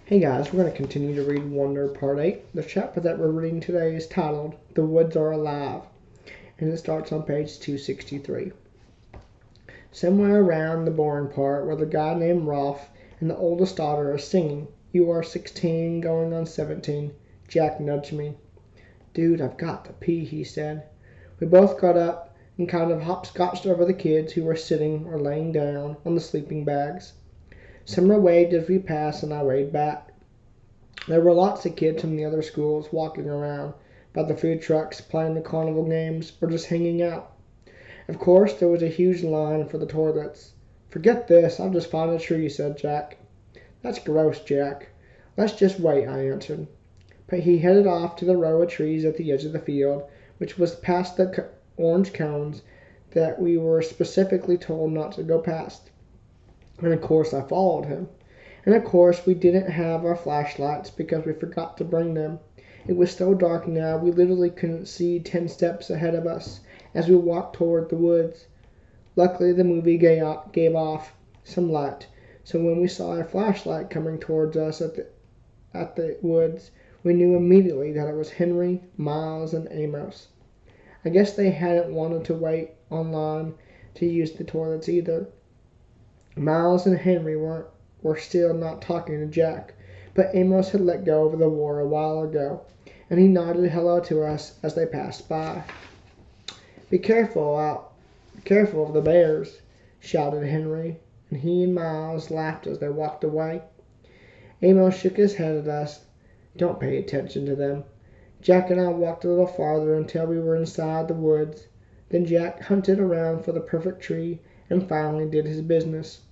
Hey guys, we're going to continue to read Wonder Part 8. The chapter that we're reading today is titled, The Woods Are Alive, and it starts on page 263. Somewhere around the boring part where the guy named Rolf and the oldest daughter are singing, "You are 16, going on 17, Jack nudged me. "Dude, I've got to pee," he said. We both got up and kind of hopscotched over the kids who were sitting or laying down on the sleeping bags. Summer waved as we passed, and I waved back. There were lots of kids from the other schools walking around by the food trucks, playing the carnival games, or just hanging out. Of course, there was a huge line for the toilets. "Forget this, I'll just find a tree," said Jack. "That's gross, Jack." "Let's just wait," I answered. But he headed off to the row of trees at the edge of the field, which was past the orange cones that we were specifically told not to go past. And of course I followed him. And of course we didn't have our flashlights because we forgot to bring them. It was so dark now we literally couldn't see 10 steps ahead of us as we walked toward the woods. Luckily the movie gave off some light, so when we saw a flashlight coming towards us at the woods, we knew immediately that it was Henry, Miles, and Amos. I guess they hadn't wanted to wait online to use the toilets either. Miles and Henry were still not talking to Jack, but Amos had let go of the war a while ago, and he nodded hello to us as they passed by. Be careful of the bears," shouted Henry, and he and Miles laughed as they walked away. Amos shook his head at us. "Don't pay attention to them." Jack and I walked a little farther until we were inside the woods. Then Jack hunted around for the perfect tree and finally did his business.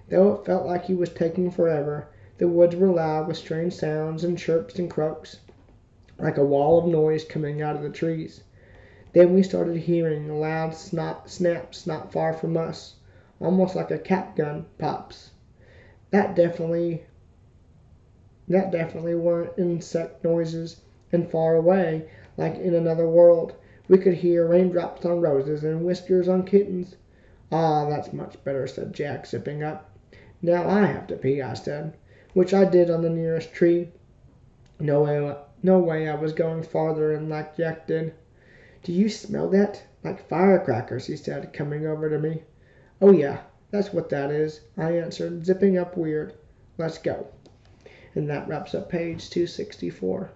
Though it felt like he was taking forever, the woods were loud with strange sounds and chirps and croaks, like a wall of noise coming out of the trees. Then we started hearing loud snaps not far from us, almost like a cap gun pops. That definitely weren't insect noises, and far away, like in another world, we could hear raindrops on roses and whiskers on kittens. "Ah, that's much better," said Jack, zipping up. "Now I have to pee," I said, which I did on the nearest tree. No way I was going farther in like Jack did. "Do you smell that? Like firecrackers," he said, coming over to me. "Oh yeah, that's what that is," I answered, zipping up weird. "Let's go." And that wraps up page 264.